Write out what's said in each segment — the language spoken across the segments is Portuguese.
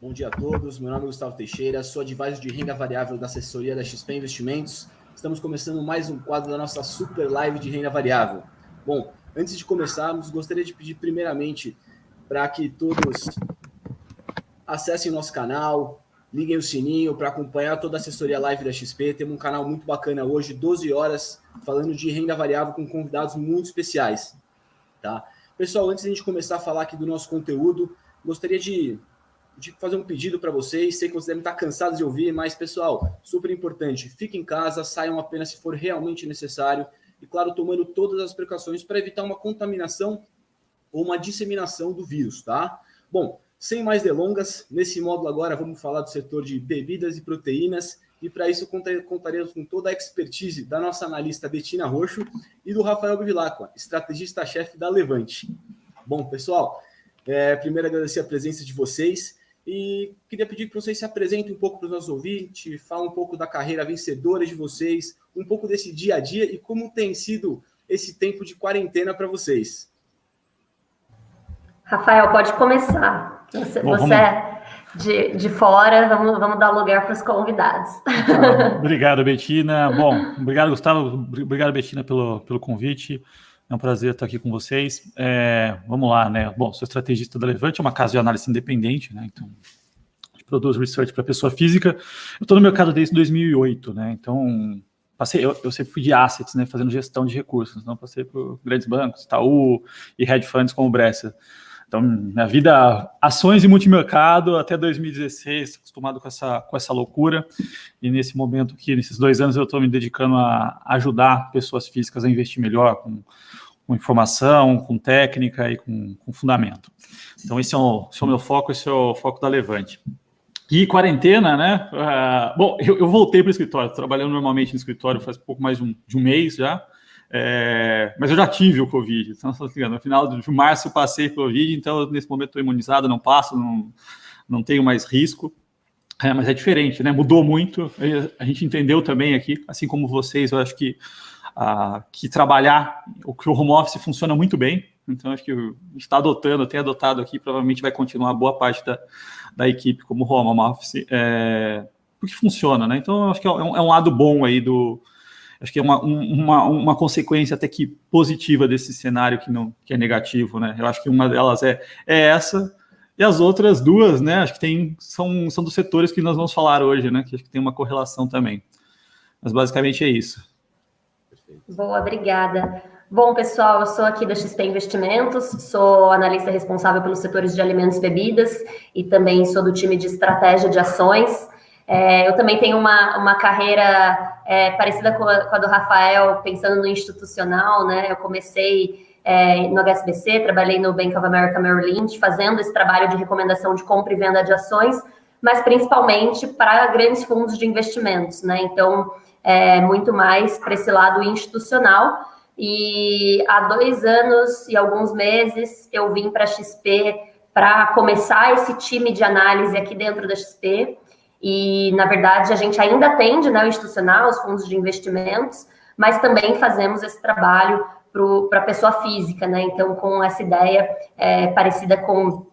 Bom dia a todos, meu nome é Gustavo Teixeira, sou advisor de renda variável da assessoria da XP Investimentos. Estamos começando mais um quadro da nossa super live de renda variável. Bom, antes de começarmos, gostaria de pedir primeiramente para que todos acessem o nosso canal, liguem o sininho para acompanhar toda a assessoria live da XP. Temos um canal muito bacana hoje, 12 horas, falando de renda variável com convidados muito especiais. Tá? Pessoal, antes de a gente começar a falar aqui do nosso conteúdo, gostaria de fazer um pedido para vocês. Sei que vocês devem estar cansados de ouvir, mas, pessoal, super importante, fiquem em casa, saiam apenas se for realmente necessário e, claro, tomando todas as precauções para evitar uma contaminação ou uma disseminação do vírus, tá? Bom, sem mais delongas, nesse módulo agora vamos falar do setor de bebidas e proteínas e para isso contaremos com toda a expertise da nossa analista Betina Roxo e do Rafael Bevilacqua, estrategista-chefe da Levante. Bom, pessoal, primeiro agradecer a presença de vocês. E queria pedir que vocês se apresentem um pouco para os nossos ouvintes, falem um pouco da carreira vencedora de vocês, um pouco desse dia a dia e como tem sido esse tempo de quarentena para vocês. Rafael, pode começar. Você é de fora, vamos dar lugar para os convidados. Obrigado, Betina. Bom, obrigado, Gustavo. Obrigado, Betina, pelo convite. É um prazer estar aqui com vocês. Vamos lá, né? Bom, sou estrategista da Levante, é uma casa de análise independente, né? Então, a gente produz research para pessoa física. Eu estou no mercado desde 2008, né? Então, eu sempre fui de assets, né? Fazendo gestão de recursos. Então, passei por grandes bancos, Itaú e hedge funds como o Brescia. Então, minha vida, ações e multimercado até 2016, acostumado com essa loucura. E nesse momento aqui, nesses 2 anos, eu estou me dedicando a ajudar pessoas físicas a investir melhor, com informação, com técnica e com fundamento. Então, esse é o meu foco, esse é o foco da Levante. E quarentena, né? Bom, eu voltei para o escritório, trabalhando normalmente no escritório faz pouco mais de um mês já. Mas eu já tive o Covid, então, no final de março eu passei Covid, então nesse momento estou imunizado, não passo, não tenho mais risco, mas é diferente, né? Mudou muito, a gente entendeu também aqui, assim como vocês, eu acho que trabalhar, que o home office funciona muito bem, então acho que a gente está tem adotado aqui, provavelmente vai continuar boa parte da equipe como home office, porque funciona, né? Então acho que é um lado bom aí acho que é uma consequência até que positiva desse cenário que é negativo, né? Eu acho que uma delas é essa, e as outras duas, né? Acho que são dos setores que nós vamos falar hoje, né? Que acho que tem uma correlação também. Mas basicamente é isso. Boa, obrigada. Bom, pessoal, eu sou aqui da XP Investimentos, sou analista responsável pelos setores de alimentos e bebidas e também sou do time de estratégia de ações. Eu também tenho uma carreira parecida com a do Rafael, pensando no institucional, né? Eu comecei no HSBC, trabalhei no Bank of America Merrill Lynch, fazendo esse trabalho de recomendação de compra e venda de ações, mas principalmente para grandes fundos de investimentos, né? Então, muito mais para esse lado institucional. E há 2 anos e alguns meses eu vim para a XP para começar esse time de análise aqui dentro da XP. E, na verdade, a gente ainda atende, né, o institucional, os fundos de investimentos, mas também fazemos esse trabalho para a pessoa física, né? Então, com essa ideia parecida com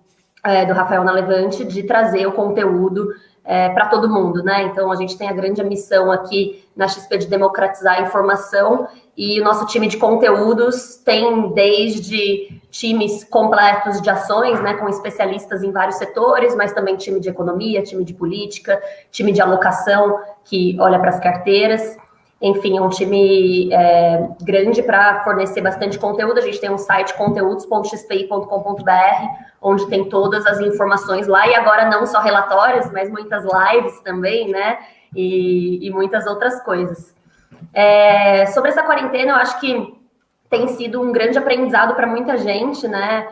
do Rafael na Levante, de trazer o conteúdo para todo mundo, né? Então, a gente tem a grande missão aqui na XP de democratizar a informação e o nosso time de conteúdos tem desde times completos de ações, né, com especialistas em vários setores, mas também time de economia, time de política, time de alocação, que olha para as carteiras. Enfim, é um time grande para fornecer bastante conteúdo. A gente tem um site conteúdos.xpi.com.br, onde tem todas as informações lá, e agora não só relatórios, mas muitas lives também, né, e muitas outras coisas. Sobre essa quarentena, eu acho que tem sido um grande aprendizado para muita gente, né?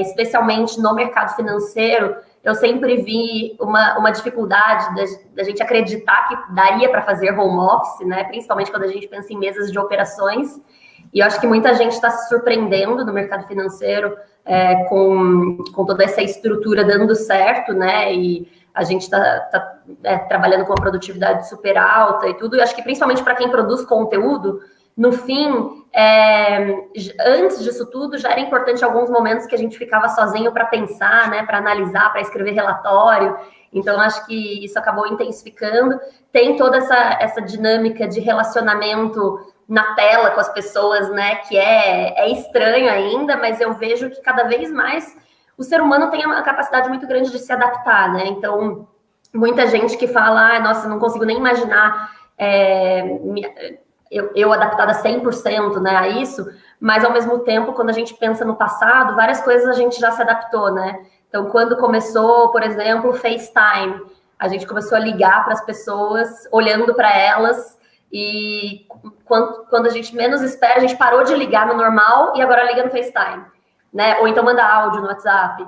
Especialmente no mercado financeiro. Eu sempre vi uma dificuldade da gente acreditar que daria para fazer home office, né? Principalmente quando a gente pensa em mesas de operações. E eu acho que muita gente está se surpreendendo no mercado financeiro com toda essa estrutura dando certo, né? E a gente está trabalhando com uma produtividade super alta e tudo. E acho que principalmente para quem produz conteúdo, no fim, antes disso tudo, já era importante alguns momentos que a gente ficava sozinho para pensar, né, para analisar, para escrever relatório. Então, acho que isso acabou intensificando. Tem toda essa dinâmica de relacionamento na tela com as pessoas, né, que é estranho ainda, mas eu vejo que cada vez mais o ser humano tem uma capacidade muito grande de se adaptar, né? Então, muita gente que fala, nossa, não consigo nem imaginar eu adaptada 100%, né, a isso, mas ao mesmo tempo, quando a gente pensa no passado, várias coisas a gente já se adaptou, né? Então, quando começou, por exemplo, o FaceTime, a gente começou a ligar para as pessoas, olhando para elas, e quando a gente menos espera, a gente parou de ligar no normal e agora liga no FaceTime, né? Ou então manda áudio no WhatsApp.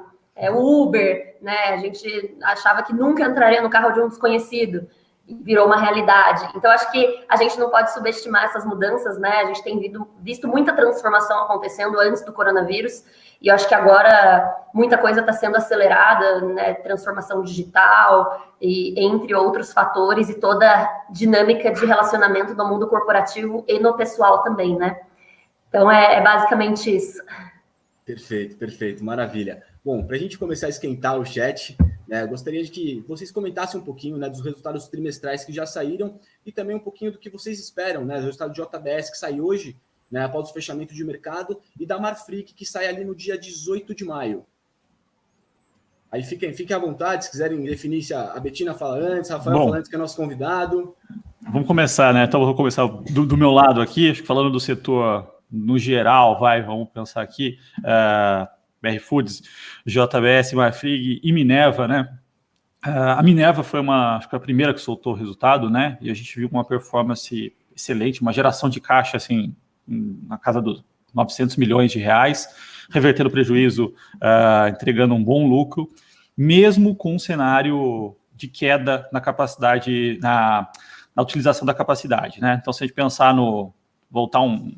O Uber, né? A gente achava que nunca entraria no carro de um desconhecido, virou uma realidade. Então, acho que a gente não pode subestimar essas mudanças, né? A gente tem visto muita transformação acontecendo antes do coronavírus, e eu acho que agora muita coisa está sendo acelerada, né? Transformação digital, e entre outros fatores, e toda a dinâmica de relacionamento no mundo corporativo e no pessoal também, né? Então, é basicamente isso. Perfeito, maravilha. Bom, para a gente começar a esquentar o chat, né, gostaria de que vocês comentassem um pouquinho, né, dos resultados trimestrais que já saíram e também um pouquinho do que vocês esperam, né, do resultado de JBS que sai hoje, né, após o fechamento de mercado, e da Marfrig que sai ali no dia 18 de maio. Aí fiquem à vontade, se quiserem definir se a Bettina fala antes, Rafael fala antes, que é nosso convidado. Vamos começar, né? Então, vou começar do meu lado aqui, acho que falando do setor no geral, vamos pensar aqui, BR Foods, JBS, Marfrig e Minerva, né? A Minerva foi acho que a primeira que soltou o resultado, né? E a gente viu uma performance excelente, uma geração de caixa, assim, na casa dos 900 milhões de reais, revertendo o prejuízo, entregando um bom lucro, mesmo com um cenário de queda na capacidade, na utilização da capacidade, né? Então, se a gente pensar voltar um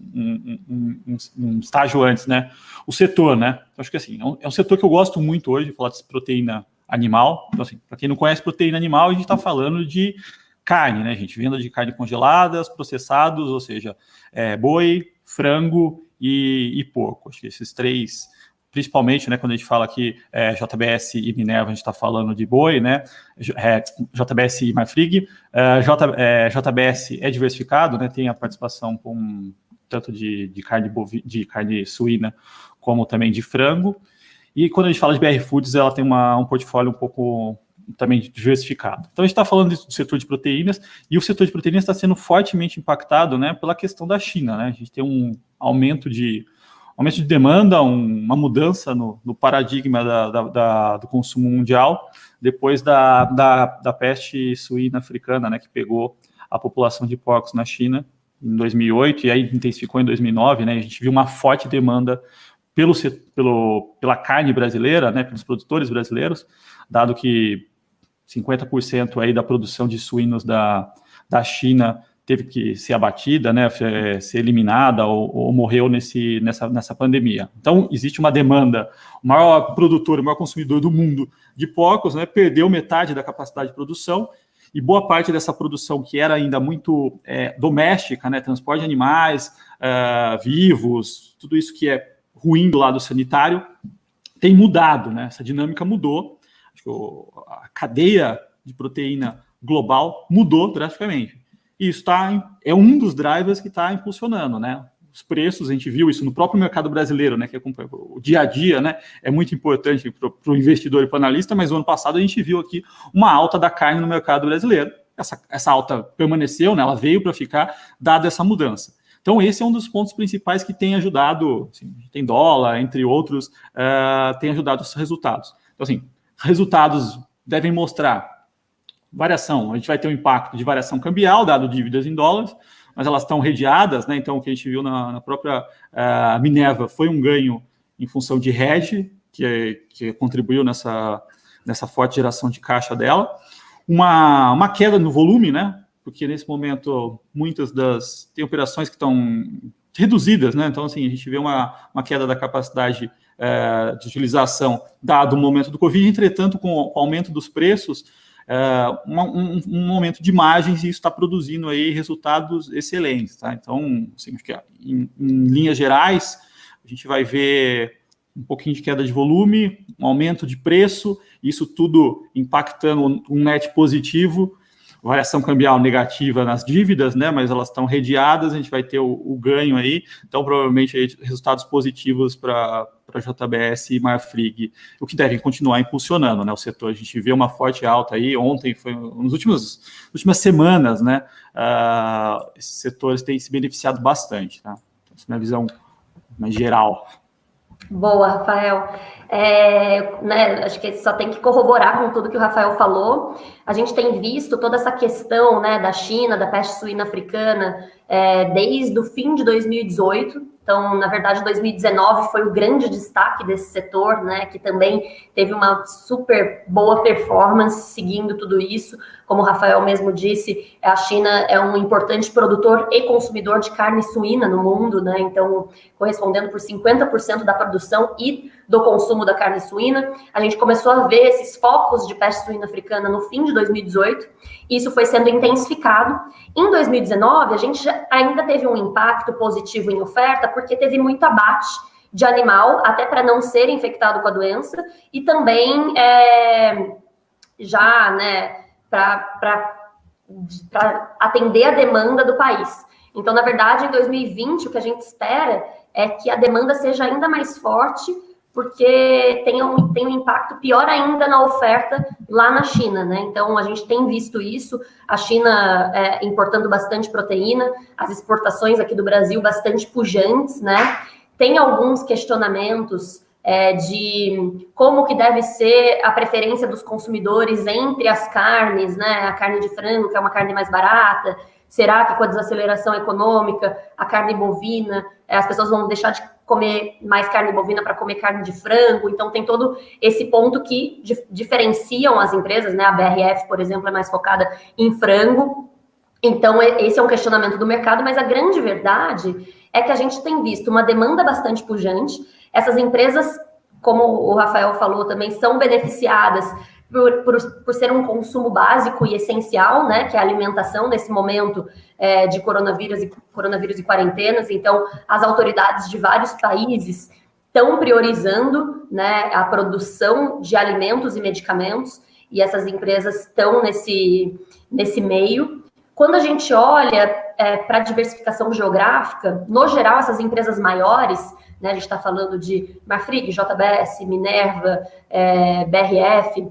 estágio antes, né? O setor, né? Acho que assim, é um setor que eu gosto muito hoje de falar de proteína animal. Então, assim, para quem não conhece proteína animal, a gente está falando de carne, né, gente? Venda de carne congeladas, processados, ou seja, boi, frango e porco. Acho que esses três, principalmente, né, quando a gente fala aqui JBS e Minerva, a gente está falando de boi, né, JBS e Marfrig, JBS é diversificado, né, tem a participação com tanto de carne suína como também de frango, e quando a gente fala de BR Foods, ela tem um portfólio um pouco também diversificado. Então a gente está falando do setor de proteínas, e o setor de proteínas está sendo fortemente impactado, né, pela questão da China, né, a gente tem um aumento de demanda, uma mudança no paradigma do consumo mundial, depois da peste suína africana, né, que pegou a população de porcos na China em 2008, e aí intensificou em 2009, né, a gente viu uma forte demanda pela carne brasileira, né, pelos produtores brasileiros, dado que 50% aí da produção de suínos da China teve que ser abatida, né, ser eliminada ou morreu nessa pandemia. Então, existe uma demanda, o maior produtor, o maior consumidor do mundo de porcos, né, perdeu metade da capacidade de produção, e boa parte dessa produção que era ainda muito doméstica, né, transporte de animais vivos, tudo isso que é ruim do lado sanitário, tem mudado, né, essa dinâmica mudou, acho que a cadeia de proteína global mudou drasticamente. E isso é um dos drivers que está impulsionando, né? Os preços, a gente viu isso no próprio mercado brasileiro, né? Que acompanha o dia a dia, né? É muito importante para o investidor e para o analista, mas no ano passado a gente viu aqui uma alta da carne no mercado brasileiro. Essa alta permaneceu, né? Ela veio para ficar, dada essa mudança. Então, esse é um dos pontos principais que tem ajudado, assim, tem dólar, entre outros, tem ajudado os resultados. Então, assim, resultados devem mostrar variação, a gente vai ter um impacto de variação cambial, dado dívidas em dólares, mas elas estão redeadas, né? Então, o que a gente viu na própria Minerva foi um ganho em função de hedge, que contribuiu nessa forte geração de caixa dela. Uma queda no volume, né? Porque nesse momento, muitas tem operações que estão reduzidas, né? Então, assim, a gente vê uma queda da capacidade de utilização, dado o momento do Covid. Entretanto, com o aumento dos preços, um momento de margens, e isso está produzindo aí resultados excelentes, tá? Então, assim, acho que em linhas gerais, a gente vai ver um pouquinho de queda de volume, um aumento de preço, isso tudo impactando um net positivo, variação cambial negativa nas dívidas, né? Mas elas estão redeadas, a gente vai ter o ganho aí, então provavelmente aí, resultados positivos para JBS e Marfrig, o que devem continuar impulsionando, né? O setor, a gente vê uma forte alta aí, ontem foi nas últimas semanas, né? Esses setores têm se beneficiado bastante, tá? Então, essa é a minha visão mais geral. Boa, Rafael. Né, acho que só tem que corroborar com tudo que o Rafael falou. A gente tem visto toda essa questão, né, da China, da peste suína africana, desde o fim de 2018. Então, na verdade, 2019 foi o grande destaque desse setor, né, que também teve uma super boa performance seguindo tudo isso. Como o Rafael mesmo disse, a China é um importante produtor e consumidor de carne suína no mundo, né, então, correspondendo por 50% da produção e do consumo da carne suína. A gente começou a ver esses focos de peste suína africana no fim de 2018, e isso foi sendo intensificado. Em 2019, a gente ainda teve um impacto positivo em oferta, porque teve muito abate de animal, até para não ser infectado com a doença, e também já, né, para atender a demanda do país. Então, na verdade, em 2020, o que a gente espera é que a demanda seja ainda mais forte, porque tem um impacto pior ainda na oferta lá na China, né? Então, a gente tem visto isso, a China importando bastante proteína, as exportações aqui do Brasil bastante pujantes, né? Tem alguns questionamentos de como que deve ser a preferência dos consumidores entre as carnes, né? A carne de frango, que é uma carne mais barata. Será que com a desaceleração econômica, a carne bovina, as pessoas vão deixar de comer mais carne bovina para comer carne de frango? Então, tem todo esse ponto que diferenciam as empresas, né? A BRF, por exemplo, é mais focada em frango. Então, esse é um questionamento do mercado, mas a grande verdade é que a gente tem visto uma demanda bastante pujante. Essas empresas, como o Rafael falou também, são beneficiadas por ser um consumo básico e essencial, né, que é a alimentação nesse momento de coronavírus e quarentenas. Então, as autoridades de vários países estão priorizando, né, a produção de alimentos e medicamentos, e essas empresas estão nesse meio. Quando a gente olha para a diversificação geográfica, no geral, essas empresas maiores, né, a gente está falando de Marfrig, JBS, Minerva, BRF,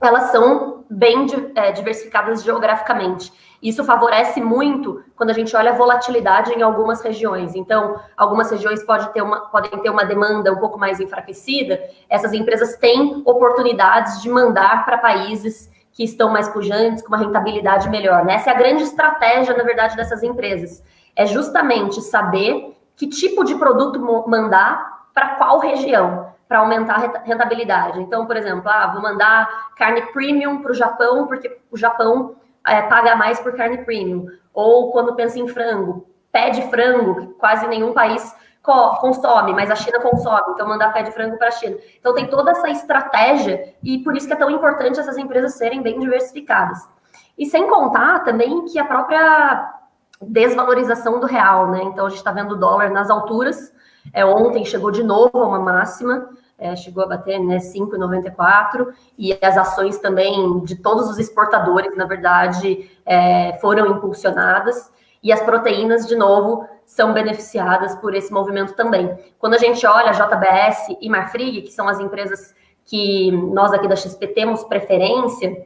elas são bem diversificadas geograficamente. Isso favorece muito quando a gente olha a volatilidade em algumas regiões. Então, algumas regiões podem ter uma demanda um pouco mais enfraquecida. Essas empresas têm oportunidades de mandar para países que estão mais pujantes, com uma rentabilidade melhor, né? Essa é a grande estratégia, na verdade, dessas empresas. É justamente saber que tipo de produto mandar para qual região, para aumentar a rentabilidade. Então, por exemplo, vou mandar carne premium para o Japão, porque o Japão paga mais por carne premium. Ou quando pensa em frango, pé de frango, que quase nenhum país consome, mas a China consome, então mandar pé de frango para a China. Então tem toda essa estratégia, e por isso que é tão importante essas empresas serem bem diversificadas. E sem contar também que a própria desvalorização do real, né? Então a gente está vendo o dólar nas alturas. Ontem chegou de novo a uma máxima, chegou a bater, né, 5,94, e as ações também de todos os exportadores, na verdade, foram impulsionadas, e as proteínas, de novo, são beneficiadas por esse movimento também. Quando a gente olha a JBS e Marfrig, que são as empresas que nós aqui da XP temos preferência,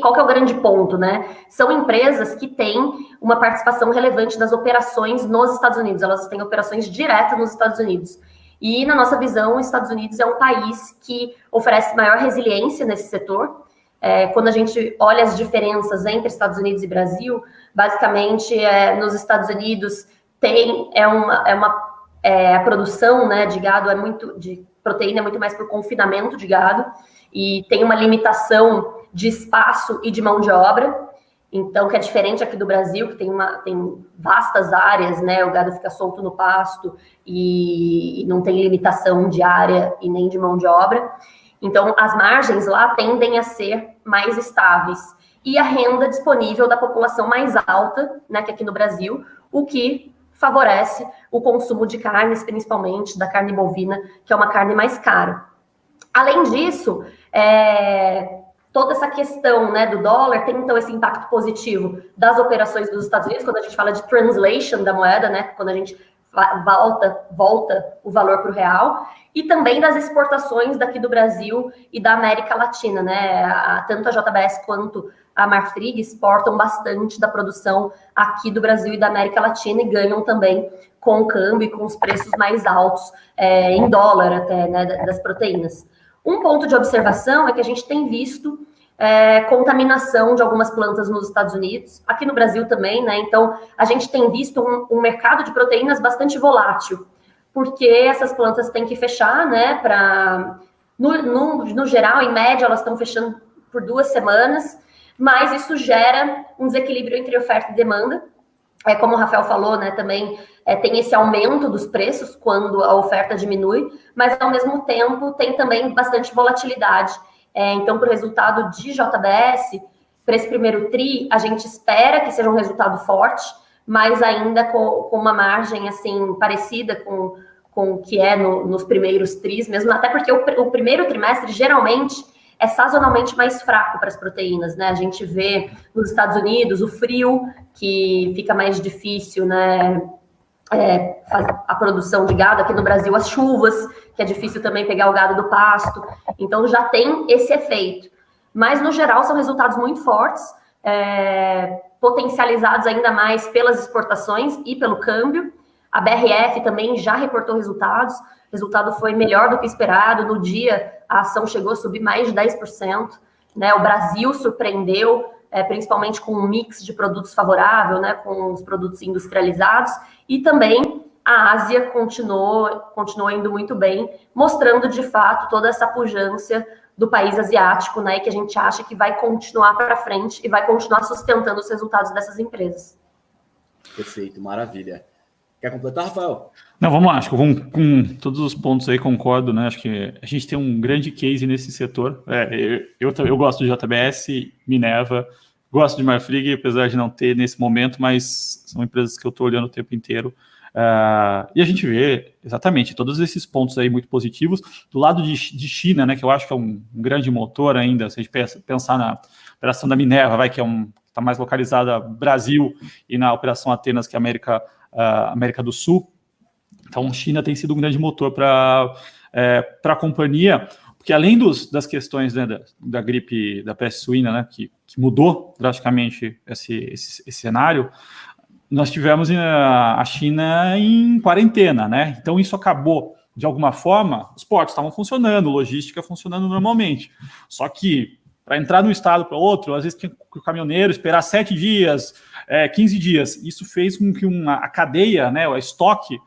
qual que é o grande ponto, né? São empresas que têm uma participação relevante das operações nos Estados Unidos. Elas têm operações diretas nos Estados Unidos. E, na nossa visão, os Estados Unidos é um país que oferece maior resiliência nesse setor. Quando a gente olha as diferenças entre Estados Unidos e Brasil, basicamente, nos Estados Unidos a produção, né, de gado de proteína é muito mais por confinamento de gado, e tem uma limitação de espaço e de mão de obra. Então, que é diferente aqui do Brasil, que tem vastas áreas, né? O gado fica solto no pasto e não tem limitação de área e nem de mão de obra. Então, as margens lá tendem a ser mais estáveis. E a renda disponível da população mais alta, né, que aqui no Brasil, o que favorece o consumo de carnes, principalmente da carne bovina, que é uma carne mais cara. Além disso, toda essa questão, né, do dólar tem, então, esse impacto positivo das operações dos Estados Unidos, quando a gente fala de translation da moeda, né, quando a gente volta o valor para o real, e também das exportações daqui do Brasil e da América Latina, né? Tanto a JBS quanto a Marfrig exportam bastante da produção aqui do Brasil e da América Latina e ganham também com o câmbio e com os preços mais altos, em dólar até, né, das proteínas. Um ponto de observação é que a gente tem visto contaminação de algumas plantas nos Estados Unidos, aqui no Brasil também, né? Então, a gente tem visto um mercado de proteínas bastante volátil, porque essas plantas têm que fechar, né? No geral, em média, elas estão fechando por 2 semanas, mas isso gera um desequilíbrio entre oferta e demanda. Como o Rafael falou, né? Também tem esse aumento dos preços quando a oferta diminui, mas ao mesmo tempo tem também bastante volatilidade. Então, para o resultado de JBS, para esse primeiro TRI, a gente espera que seja um resultado forte, mas ainda com uma margem assim parecida com o que é nos primeiros TRIs mesmo, até porque o primeiro trimestre geralmente é sazonalmente mais fraco para as proteínas, né? A gente vê nos Estados Unidos o frio, que fica mais difícil, né? A produção de gado, aqui no Brasil as chuvas, que é difícil também pegar o gado do pasto, então já tem esse efeito, mas no geral são resultados muito fortes, potencializados ainda mais pelas exportações e pelo câmbio. A BRF também já reportou resultados, o resultado foi melhor do que esperado, no dia a ação chegou a subir mais de 10%, né? O Brasil surpreendeu, principalmente com um mix de produtos favorável, né, com os produtos industrializados, e também a Ásia continuou indo muito bem, mostrando de fato toda essa pujança do país asiático, né, e que a gente acha que vai continuar para frente e vai continuar sustentando os resultados dessas empresas. Perfeito, maravilha. Quer completar, Rafael? Não, vamos lá, acho que com todos os pontos aí concordo, né? Acho que a gente tem um grande case nesse setor. Eu gosto de JBS, Minerva, gosto de Marfrig, apesar de não ter nesse momento, mas são empresas que eu estou olhando o tempo inteiro. E a gente vê exatamente todos esses pontos aí muito positivos. Do lado de China, né? Que eu acho que é um grande motor ainda, se a gente pensar na operação da Minerva, que está mais localizada no Brasil, e na operação Atenas, que é a América do Sul. Então, China tem sido um grande motor para a companhia, porque além das questões, né, da gripe da peste suína, né, que mudou drasticamente esse cenário, nós tivemos a China em quarentena, né? Então, isso acabou, de alguma forma, os portos estavam funcionando, logística funcionando normalmente. Só que, para entrar de um estado para outro, às vezes tinha que o caminhoneiro esperar 7 dias, 15 dias. Isso fez com que a cadeia, né, o estoque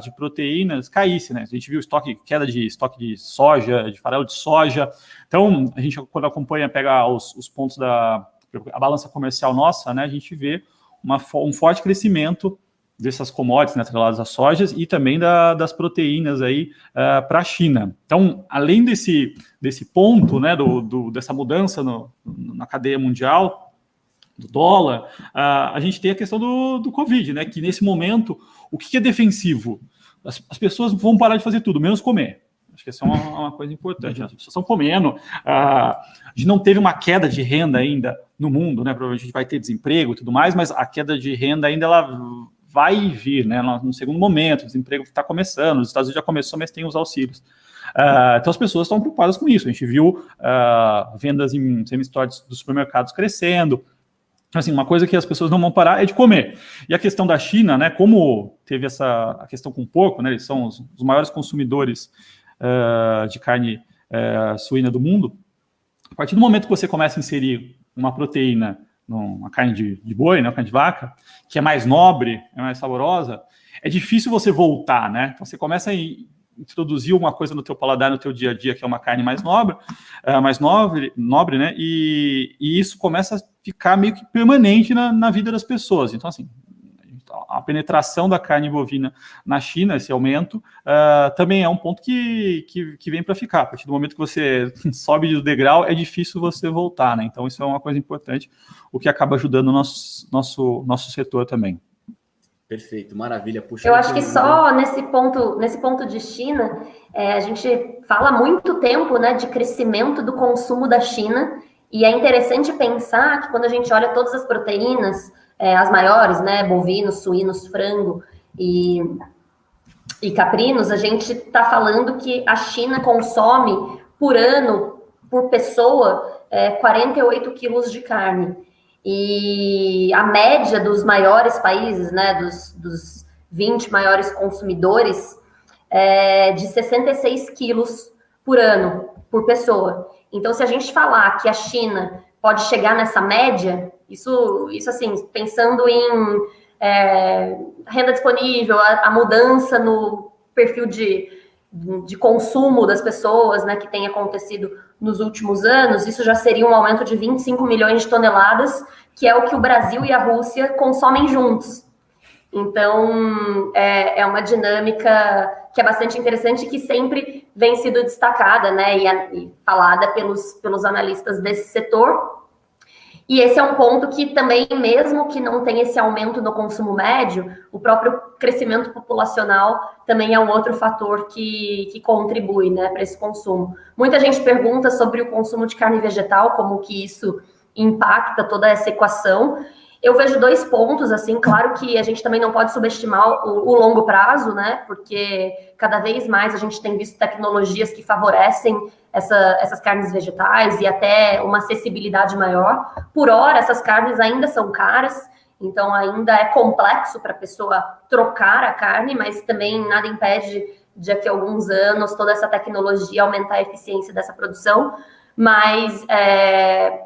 de proteínas caísse, né? A gente viu queda de estoque de soja, de farelo de soja. Então, a gente, quando acompanha, pega os pontos a balança comercial nossa, né, a gente vê um forte crescimento dessas commodities, né, atreladas às sojas, e também das proteínas aí para a China. Então, além desse ponto, né, dessa mudança na cadeia mundial, do dólar, a gente tem a questão do Covid, né, que nesse momento, o que é defensivo? As pessoas vão parar de fazer tudo, menos comer. Acho que essa é uma coisa importante. As pessoas estão comendo. A gente não teve uma queda de renda ainda no mundo, né? Provavelmente a gente vai ter desemprego e tudo mais, mas a queda de renda ainda ela vai vir, né? No segundo momento, o desemprego está começando, os Estados Unidos já começou, mas tem os auxílios. Então as pessoas estão preocupadas com isso. A gente viu vendas em semi-stores dos supermercados crescendo. Assim, uma coisa que as pessoas não vão parar é de comer. E a questão da China, né? Como teve a questão com o porco, né? Eles são os maiores consumidores de carne suína do mundo. A partir do momento que você começa a inserir uma proteína, uma carne de boi, né, uma carne de vaca, que é mais nobre, é mais saborosa, é difícil você voltar, né? Então você começa a introduzir uma coisa no teu paladar, no teu dia a dia, que é uma carne mais nobre, né? E isso começa a ficar meio que permanente na vida das pessoas. Então, assim, a penetração da carne bovina na China, esse aumento, também é um ponto que vem para ficar. A partir do momento que você sobe do degrau, é difícil você voltar, né? Então, isso é uma coisa importante, o que acaba ajudando o nosso setor também. Perfeito, maravilha. Puxa, eu acho que só nesse ponto de China, a gente fala há muito tempo, né, de crescimento do consumo da China, e é interessante pensar que quando a gente olha todas as proteínas, as maiores, né, bovinos, suínos, frango e caprinos, a gente está falando que a China consome por ano, por pessoa, 48 quilos de carne. E a média dos maiores países, né, dos 20 maiores consumidores, é de 66 quilos por ano, por pessoa. Então, se a gente falar que a China pode chegar nessa média, isso assim, pensando em renda disponível, a mudança no perfil de consumo das pessoas, né, que tem acontecido nos últimos anos, isso já seria um aumento de 25 milhões de toneladas, que é o que o Brasil e a Rússia consomem juntos. Então, é uma dinâmica que é bastante interessante e que sempre vem sido destacada, né, e falada pelos analistas desse setor. E esse é um ponto que também, mesmo que não tenha esse aumento no consumo médio, o próprio crescimento populacional também é um outro fator que contribui, né, para esse consumo. Muita gente pergunta sobre o consumo de carne vegetal, como que isso impacta toda essa equação. Eu vejo 2 pontos, assim, claro que a gente também não pode subestimar o longo prazo, né, porque cada vez mais a gente tem visto tecnologias que favorecem essas carnes vegetais e até uma acessibilidade maior. Por hora, essas carnes ainda são caras, então ainda é complexo para a pessoa trocar a carne, mas também nada impede de daqui a alguns anos toda essa tecnologia aumentar a eficiência dessa produção, mas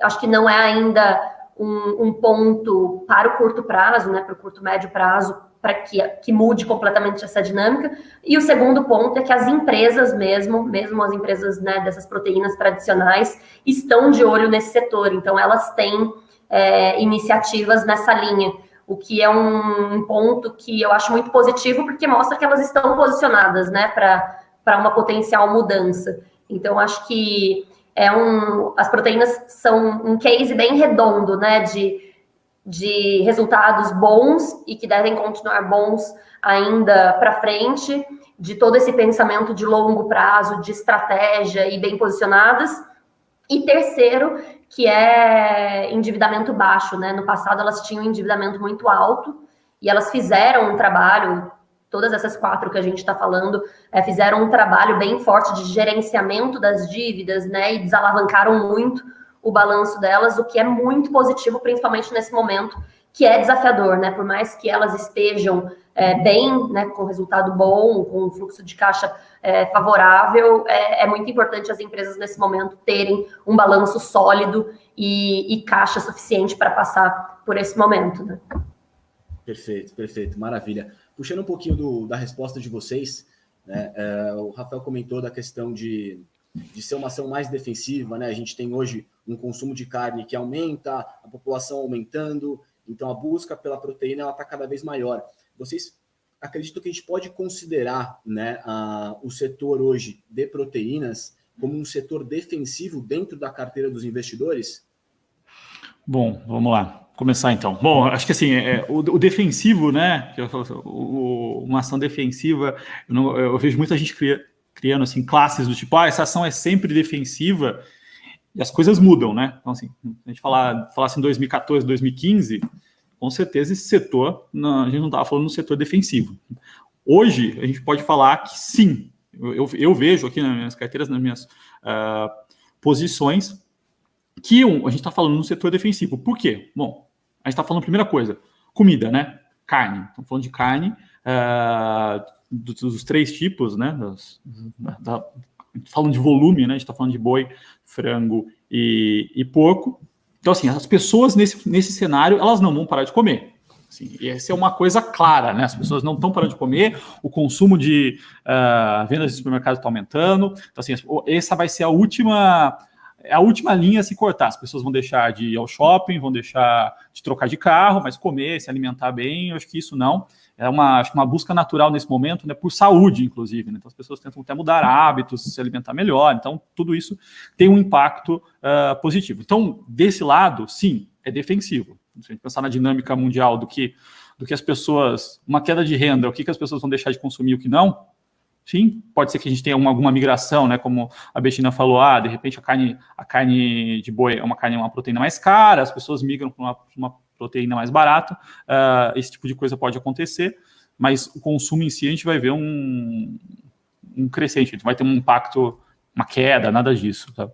acho que não é ainda um ponto para o curto prazo, né, para o curto médio prazo, para que mude completamente essa dinâmica. E o segundo ponto é que as empresas mesmo as empresas, né, dessas proteínas tradicionais, estão de olho nesse setor. Então, elas têm iniciativas nessa linha, o que é um ponto que eu acho muito positivo, porque mostra que elas estão posicionadas, né, para uma potencial mudança. Então, acho que as proteínas são um case bem redondo, né, de resultados bons e que devem continuar bons ainda para frente, de todo esse pensamento de longo prazo, de estratégia e bem posicionadas. E terceiro, que é endividamento baixo, né? No passado elas tinham um endividamento muito alto e elas fizeram um trabalho, todas essas 4 que a gente está falando, fizeram um trabalho bem forte de gerenciamento das dívidas, né? E desalavancaram muito o balanço delas, o que é muito positivo, principalmente nesse momento, que é desafiador, né? Por mais que elas estejam bem, né, com resultado bom, com um fluxo de caixa favorável, é muito importante as empresas, nesse momento, terem um balanço sólido e caixa suficiente para passar por esse momento, né? Perfeito, maravilha. Puxando um pouquinho da resposta de vocês, né, o Rafael comentou da questão de ser uma ação mais defensiva, né? A gente tem hoje um consumo de carne que aumenta, a população aumentando, então a busca pela proteína está cada vez maior. Vocês acreditam que a gente pode considerar, né, o setor hoje de proteínas como um setor defensivo dentro da carteira dos investidores? Bom, vamos lá. Começar então. Bom, acho que assim, o defensivo, né? Uma ação defensiva, eu vejo muita gente criando assim, classes do tipo, essa ação é sempre defensiva, e as coisas mudam, né? Então, assim, a gente falasse em 2014, 2015, com certeza esse setor, a gente não estava falando no setor defensivo. Hoje, a gente pode falar que sim, eu vejo aqui nas minhas carteiras, nas minhas posições, que a gente está falando no setor defensivo. Por quê? Bom, a gente está falando, primeira coisa, comida, né? Carne. Estamos falando de carne, dos 3 tipos, né? Falando de volume, né? A gente está falando de boi, frango e porco. Então, assim, as pessoas nesse cenário, elas não vão parar de comer. Assim, e essa é uma coisa clara, né? As pessoas não estão parando de comer, o consumo de vendas de supermercado está aumentando. Então, assim, essa vai ser a última linha a se cortar. As pessoas vão deixar de ir ao shopping, vão deixar de trocar de carro, mas comer, se alimentar bem, eu acho que isso não. acho que uma busca natural nesse momento, né, por saúde, inclusive, né? Então as pessoas tentam até mudar hábitos, se alimentar melhor, então tudo isso tem um impacto positivo. Então, desse lado, sim, é defensivo. Se a gente pensar na dinâmica mundial do que as pessoas, uma queda de renda, o que as pessoas vão deixar de consumir, o que não, sim, pode ser que a gente tenha alguma migração, né? Como a Bettina falou, de repente a carne de boi é uma proteína mais cara, as pessoas migram para uma proteína mais barata, esse tipo de coisa pode acontecer, mas o consumo em si a gente vai ver um crescente, a gente vai ter um impacto, uma queda, nada disso, tá?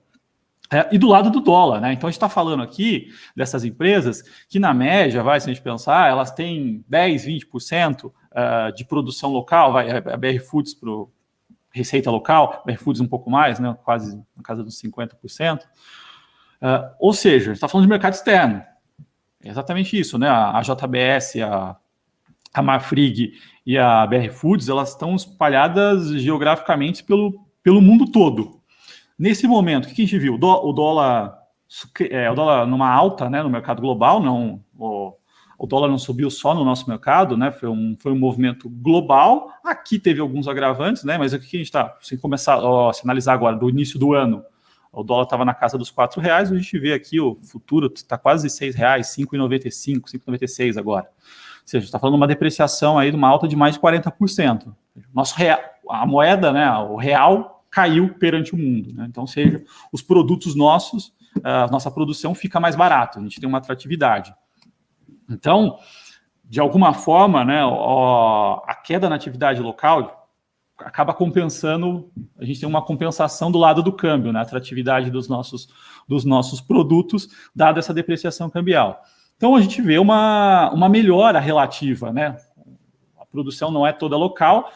E do lado do dólar, né? Então a gente está falando aqui dessas empresas que, na média, se a gente pensar, elas têm 10, 20% de produção local, a BR Foods para receita local, a BR Foods um pouco mais, né? Quase na casa dos 50%. Ou seja, a gente está falando de mercado externo. É exatamente isso, né? A JBS, a Marfrig e a BR Foods, elas estão espalhadas geograficamente pelo mundo todo. Nesse momento, o que a gente viu? O dólar numa alta, né, no mercado global, o dólar não subiu só no nosso mercado, né, foi um movimento global. Aqui teve alguns agravantes, né, mas o que a gente está, se começar a se analisar agora, do início do ano, o dólar estava na casa dos R$4, a gente vê aqui o futuro está quase R$6, 5,95, 5,96 agora. Ou seja, a gente está falando de uma depreciação aí, de uma alta de mais de 40%. A moeda, né, o real, caiu perante o mundo, né? Então, ou seja, os produtos nossos, a nossa produção fica mais barata, a gente tem uma atratividade. Então, de alguma forma, né, a queda na atividade local acaba compensando, a gente tem uma compensação do lado do câmbio, né, a atratividade dos nossos produtos, dada essa depreciação cambial. Então, a gente vê uma melhora relativa, né? A produção não é toda local.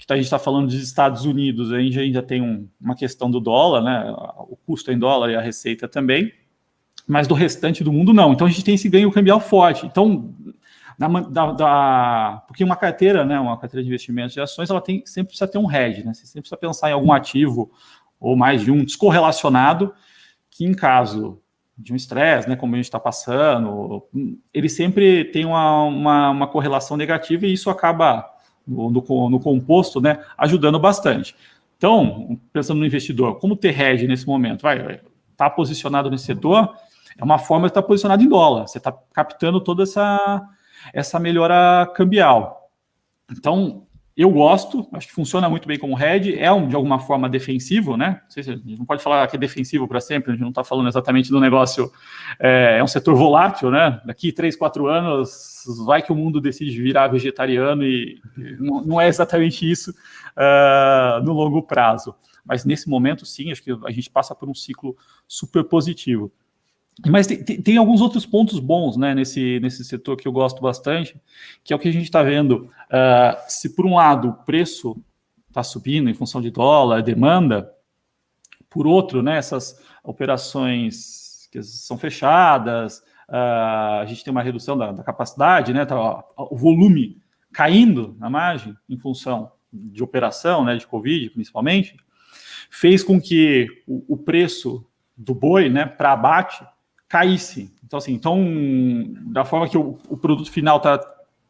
A gente está falando dos Estados Unidos, a gente ainda tem uma questão do dólar, né? O custo em dólar e a receita também, mas do restante do mundo não. Então a gente tem esse ganho cambial forte. Então, porque uma carteira, né, uma carteira de investimentos de ações, ela sempre precisa ter um hedge, né? Você sempre precisa pensar em algum ativo ou mais de um descorrelacionado, que em caso de um estresse, né, como a gente está passando, ele sempre tem uma correlação negativa e isso acaba no composto, né, ajudando bastante. Então, pensando no investidor, como ter hedge nesse momento? Tá posicionado nesse setor, é uma forma de estar posicionado em dólar. Você está captando toda essa melhora cambial. Então, eu gosto, acho que funciona muito bem como hedge, de alguma forma defensivo, né? Não sei se a gente não pode falar que é defensivo para sempre, a gente não está falando exatamente do negócio, é um setor volátil, né? Daqui 3, 4 anos, vai que o mundo decide virar vegetariano e não é exatamente isso no longo prazo. Mas nesse momento, sim, acho que a gente passa por um ciclo super positivo. Mas tem alguns outros pontos bons, né, nesse setor que eu gosto bastante, que é o que a gente está vendo. Se, por um lado, o preço está subindo em função de dólar, demanda, por outro, né, essas operações que são fechadas, a gente tem uma redução da capacidade, né, o volume caindo na margem em função de operação, né, de Covid, principalmente, fez com que o preço do boi, né, para abate, caísse. Então, assim, da forma que o produto final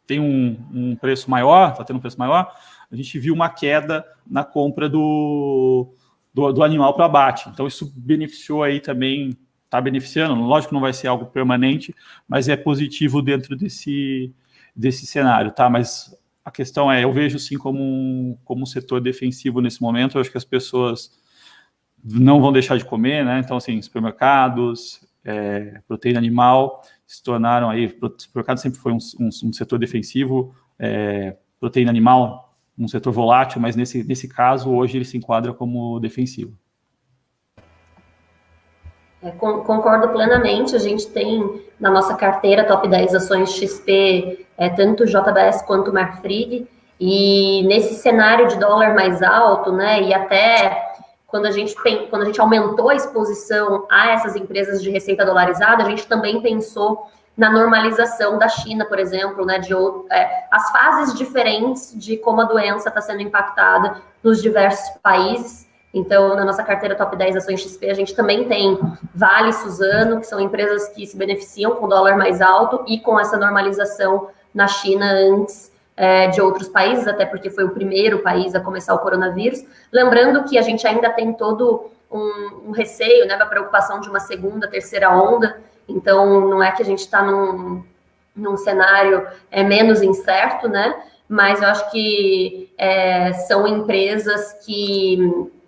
tem um preço maior, está tendo um preço maior, a gente viu uma queda na compra do animal para abate. Então, isso beneficiou aí também, está beneficiando, lógico que não vai ser algo permanente, mas é positivo dentro desse cenário, tá? Mas a questão eu vejo sim como um setor defensivo nesse momento. Eu acho que as pessoas não vão deixar de comer, né? Então, assim, supermercados, proteína animal se tornaram aí, o supermercado sempre foi um setor defensivo, proteína animal um setor volátil, mas nesse caso hoje ele se enquadra como defensivo. Concordo plenamente. A gente tem na nossa carteira top 10 ações XP, tanto JBS quanto Marfrig, e nesse cenário de dólar mais alto, né, e até quando a gente aumentou a exposição a essas empresas de receita dolarizada, a gente também pensou na normalização da China, por exemplo, né, as fases diferentes de como a doença está sendo impactada nos diversos países. Então, na nossa carteira top 10 ações XP, a gente também tem Vale, Suzano, que são empresas que se beneficiam com o dólar mais alto e com essa normalização na China antes de outros países, até porque foi o primeiro país a começar o coronavírus. Lembrando que a gente ainda tem todo um receio, né, da preocupação de uma segunda, terceira onda, então não é que a gente está num cenário menos incerto, né, mas eu acho que são empresas que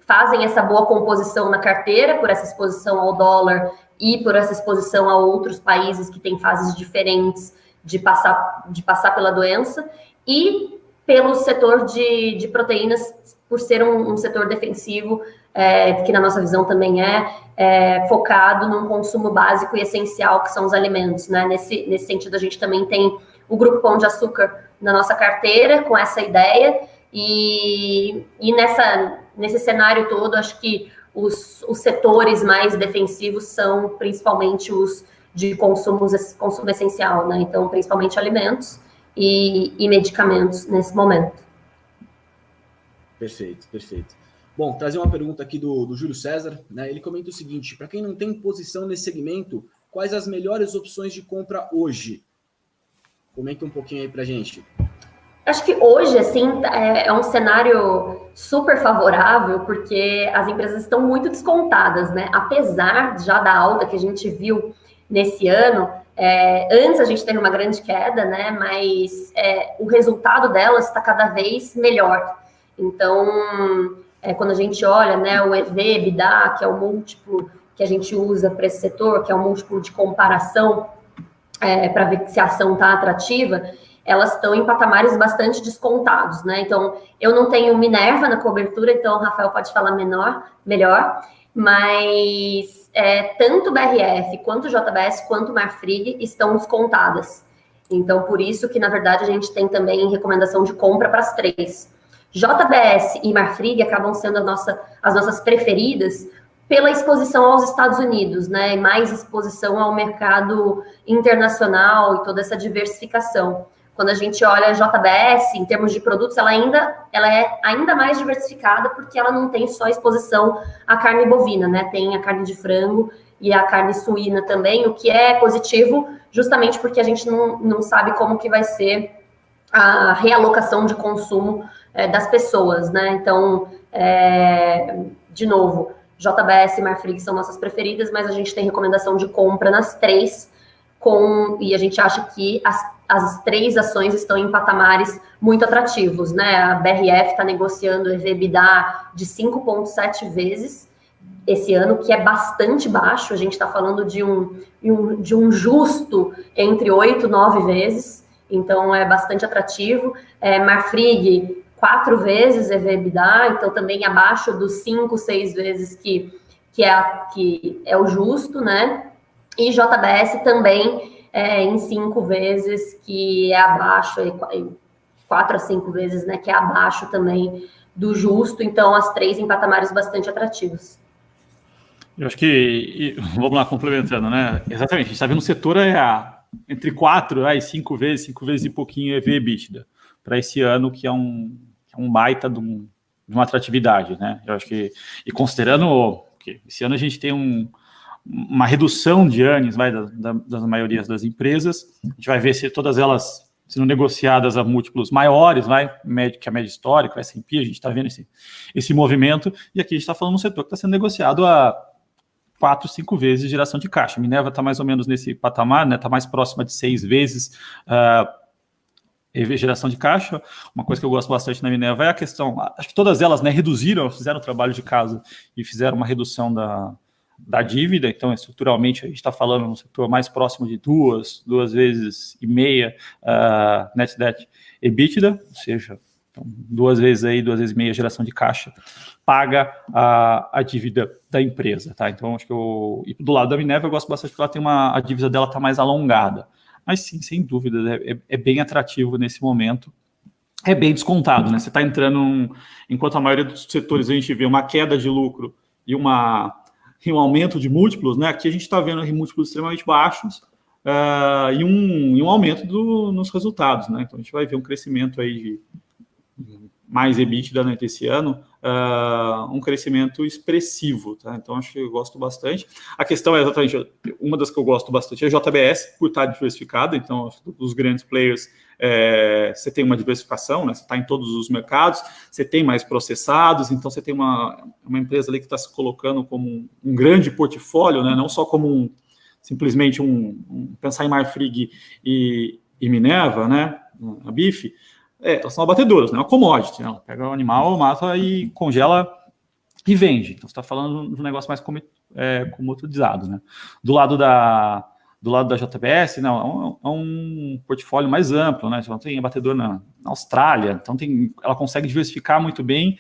fazem essa boa composição na carteira, por essa exposição ao dólar e por essa exposição a outros países que têm fases diferentes de passar pela doença, e pelo setor de proteínas, por ser um setor defensivo, que na nossa visão também focado num consumo básico e essencial, que são os alimentos, né? Nesse sentido, a gente também tem o Grupo Pão de Açúcar na nossa carteira, com essa ideia, e nesse cenário todo, acho que os setores mais defensivos são principalmente os de consumo essencial, né? Então, principalmente alimentos e medicamentos nesse momento. Perfeito, perfeito. Bom, trazer uma pergunta aqui do Júlio César, né? Ele comenta o seguinte: para quem não tem posição nesse segmento, quais as melhores opções de compra hoje? Comenta um pouquinho aí pra gente. Acho que hoje, assim, é um cenário super favorável, porque as empresas estão muito descontadas, né? Apesar já da alta que a gente viu nesse ano, antes a gente teve uma grande queda, né? Mas o resultado delas está cada vez melhor. Então, quando a gente olha, né, o EV/EBITDA, que é o múltiplo que a gente usa para esse setor, que é o múltiplo de comparação para ver se a ação está atrativa, elas estão em patamares bastante descontados, né? Então, eu não tenho Minerva na cobertura, então o Rafael pode falar melhor, mas tanto BRF, quanto JBS, quanto Marfrig estão descontadas. Então, por isso que, na verdade, a gente tem também recomendação de compra para as três. JBS e Marfrig acabam sendo as nossas preferidas pela exposição aos Estados Unidos, né? Mais exposição ao mercado internacional e toda essa diversificação. Quando a gente olha a JBS, em termos de produtos, ela é ainda mais diversificada, porque ela não tem só exposição à carne bovina, né? Tem a carne de frango e a carne suína também, o que é positivo, justamente porque a gente não sabe como que vai ser a realocação de consumo das pessoas, né? Então, de novo, JBS e Marfrig são nossas preferidas, mas a gente tem recomendação de compra nas três, e a gente acha que as três ações estão em patamares muito atrativos, né? A BRF está negociando EV/EBITDA de 5,7 vezes esse ano, que é bastante baixo. A gente está falando de um justo entre 8 e 9 vezes, então é bastante atrativo. Marfrig, 4 vezes EV/EBITDA, então também abaixo dos 5, 6 vezes que é o justo, né? E JBS também em 5 vezes, que é abaixo, 4 a 5 vezes, né? Que é abaixo também do justo, então as três em patamares bastante atrativos. Eu acho que, vamos lá, complementando, né? Exatamente, a gente está vendo o setor entre 4 e 5 vezes e pouquinho EV/EBITDA para esse ano, que é um baita de uma atratividade, né? Eu acho que, e considerando que esse ano a gente tem uma redução de earnings das maiorias das empresas, a gente vai ver se todas elas sendo negociadas a múltiplos maiores, que a média histórica, o S&P, a gente está vendo esse movimento, e aqui a gente está falando de um setor que está sendo negociado a 4, 5 vezes geração de caixa. A Minerva está mais ou menos nesse patamar, né? Está mais próxima de 6 vezes geração de caixa. Uma coisa que eu gosto bastante na Minerva é a questão, acho que todas elas, né, fizeram o trabalho de casa e fizeram uma redução da dívida, então estruturalmente a gente está falando no setor mais próximo de 2 vezes e meia net debt EBITDA, ou seja, então, 2 vezes e meia geração de caixa, paga a dívida da empresa, tá? Então acho que e do lado da Minerva eu gosto bastante porque ela tem a dívida dela está mais alongada, mas sim, sem dúvida, é bem atrativo nesse momento. É bem descontado, né? Você está entrando, enquanto a maioria dos setores a gente vê uma queda de lucro e um aumento de múltiplos, né? Aqui a gente está vendo múltiplos extremamente baixos e um aumento nos resultados, né? Então a gente vai ver um crescimento aí de mais EBITDA, né, desse ano, um crescimento expressivo, tá? Então, acho que eu gosto bastante. A questão é exatamente, uma das que eu gosto bastante é a JBS, por estar diversificada. Então, dos grandes players, você tem uma diversificação, né? Você está em todos os mercados, você tem mais processados, então você tem uma empresa ali que está se colocando como um grande portfólio, né? Não só como simplesmente pensar em Marfrig e Minerva, né? A BIF, elas são abatedoras, né? Uma commodity, né? Ela pega o animal, mata e congela e vende. Então, você está falando de um negócio mais comoditizado, né? Do lado da JBS, não, é um portfólio mais amplo, né? Então, tem abatedor na Austrália, então ela consegue diversificar muito bem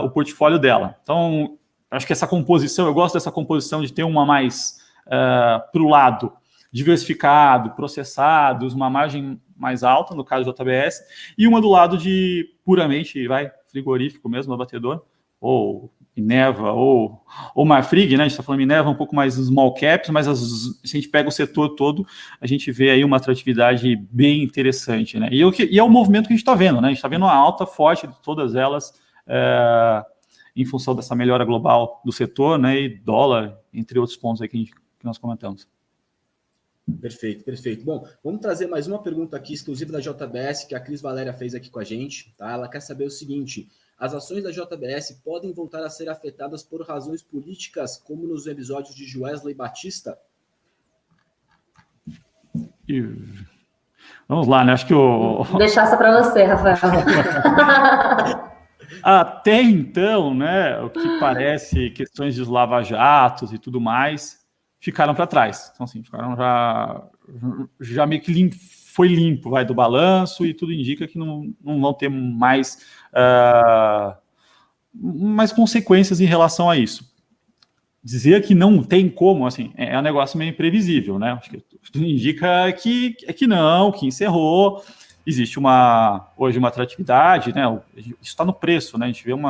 o portfólio dela. Então, acho que essa composição, eu gosto dessa composição de ter uma mais para o lado diversificado, processados, uma margem mais alta, no caso do JBS, e uma do lado de puramente frigorífico mesmo, abatedor, ou Minerva, ou Marfrig, né? A gente está falando Minerva um pouco mais small caps, mas se a gente pega o setor todo, a gente vê aí uma atratividade bem interessante, né? E é o movimento que a gente está vendo, né? A gente está vendo uma alta forte de todas elas, em função dessa melhora global do setor, né? E dólar, entre outros pontos aí que nós comentamos. Perfeito, perfeito. Bom, vamos trazer mais uma pergunta aqui, exclusiva da JBS, que a Cris Valéria fez aqui com a gente, tá? Ela quer saber o seguinte: as ações da JBS podem voltar a ser afetadas por razões políticas, como nos episódios de Joesley Batista? Vamos lá, né? Acho que Vou deixar essa para você, Rafael. Até então, né, o que parece questões de lava-jatos e tudo mais ficaram para trás. Então, assim, ficaram já meio que foi limpo, do balanço, e tudo indica que não vão ter mais consequências em relação a isso. Dizer que não tem como, assim, é um negócio meio imprevisível, né? Acho que tudo indica que não, que encerrou. Existe hoje uma atratividade, né? Isso está no preço, né? A gente vê um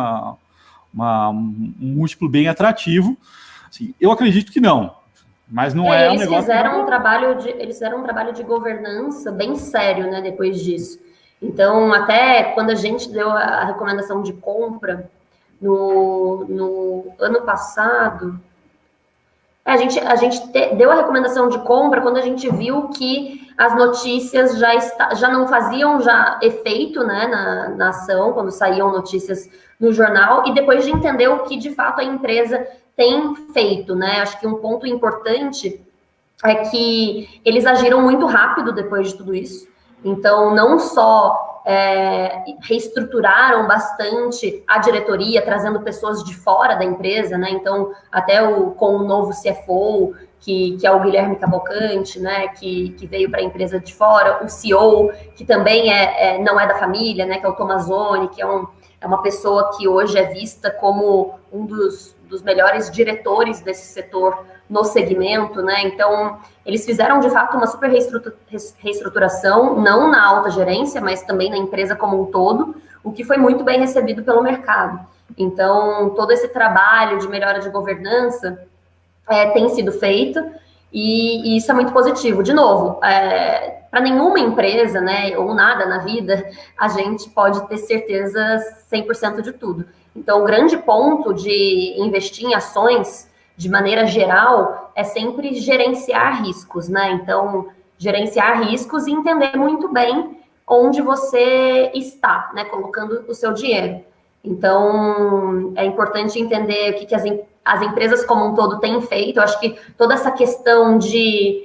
múltiplo bem atrativo. Assim, eu acredito que não. Mas não é um negócio... Eles fizeram um trabalho de governança bem sério, né, depois disso. Então, até quando a gente deu a recomendação de compra no ano passado, a gente deu a recomendação de compra quando a gente viu que as notícias já não faziam efeito, né, na ação, quando saíam notícias no jornal, e depois de entender o que de fato a empresa tem feito, né? Acho que um ponto importante é que eles agiram muito rápido depois de tudo isso. Então, não só reestruturaram bastante a diretoria, trazendo pessoas de fora da empresa, né? Então, até com o novo CFO, que é o Guilherme Cavalcante, né? Que veio para a empresa de fora, o CEO, que também não é da família, né? Que é o Tomazoni, que é uma pessoa que hoje é vista como um dos melhores diretores desse setor no segmento, né? Então, eles fizeram, de fato, uma super reestruturação, não na alta gerência, mas também na empresa como um todo, o que foi muito bem recebido pelo mercado. Então, todo esse trabalho de melhora de governança tem sido feito, e isso é muito positivo. De novo, para nenhuma empresa, né, ou nada na vida, a gente pode ter certeza 100% de tudo. Então, o grande ponto de investir em ações, de maneira geral, é sempre gerenciar riscos, né? Então, gerenciar riscos e entender muito bem onde você está, né, colocando o seu dinheiro. Então, é importante entender o que as empresas como um todo têm feito. Eu acho que toda essa questão de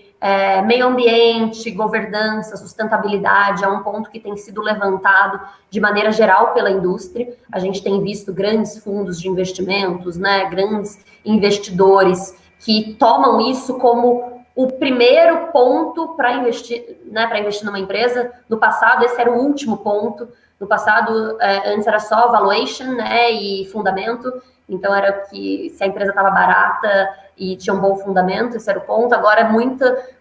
meio ambiente, governança, sustentabilidade é um ponto que tem sido levantado de maneira geral pela indústria. A gente tem visto grandes fundos de investimentos, né, grandes investidores que tomam isso como o primeiro ponto para investir, né, para investir numa empresa. No passado, esse era o último ponto. No passado, antes era só valuation, né, e fundamento. Então, era que se a empresa estava barata e tinha um bom fundamento, esse era o ponto. Agora,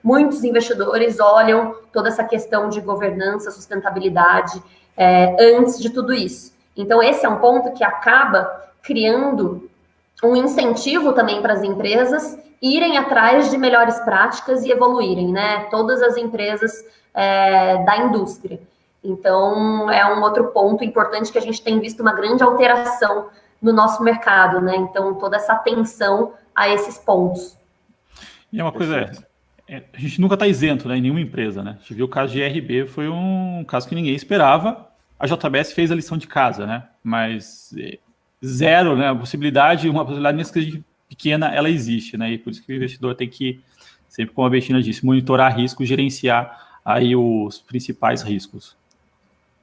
muitos investidores olham toda essa questão de governança, sustentabilidade, antes de tudo isso. Então, esse é um ponto que acaba criando um incentivo também para as empresas irem atrás de melhores práticas e evoluírem, né? Todas as empresas da indústria. Então, é um outro ponto importante que a gente tem visto uma grande alteração no nosso mercado, né? Então, toda essa atenção a esses pontos. E é uma coisa, a gente nunca está isento, né, em nenhuma empresa, né? A gente viu o caso de RB, foi um caso que ninguém esperava. A JBS fez a lição de casa, né? Mas zero, né? Uma possibilidade mesmo que pequena, ela existe, né? E por isso que o investidor tem que, sempre como a Bettina disse, monitorar risco, gerenciar aí os principais riscos.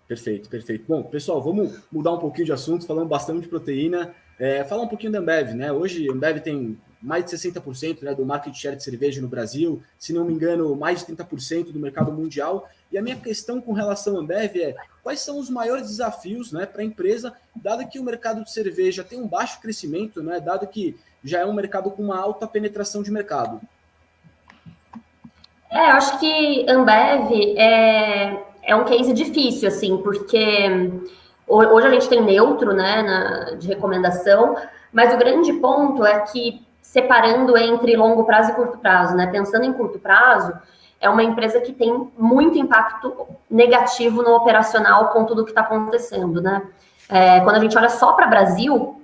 Perfeito. Bom, pessoal, vamos mudar um pouquinho de assunto, falando bastante de proteína, falar um pouquinho da Ambev, né? Hoje a Ambev tem mais de 60%, né, do market share de cerveja no Brasil, se não me engano, mais de 30% do mercado mundial. E a minha questão com relação à Ambev é quais são os maiores desafios, né, para a empresa, dado que o mercado de cerveja tem um baixo crescimento, né, dado que já é um mercado com uma alta penetração de mercado? Eu acho que Ambev é um case difícil, assim, porque hoje a gente tem neutro, né, de recomendação, mas o grande ponto é que, separando entre longo prazo e curto prazo, né, pensando em curto prazo, é uma empresa que tem muito impacto negativo no operacional com tudo que está acontecendo, né. Quando a gente olha só para o Brasil,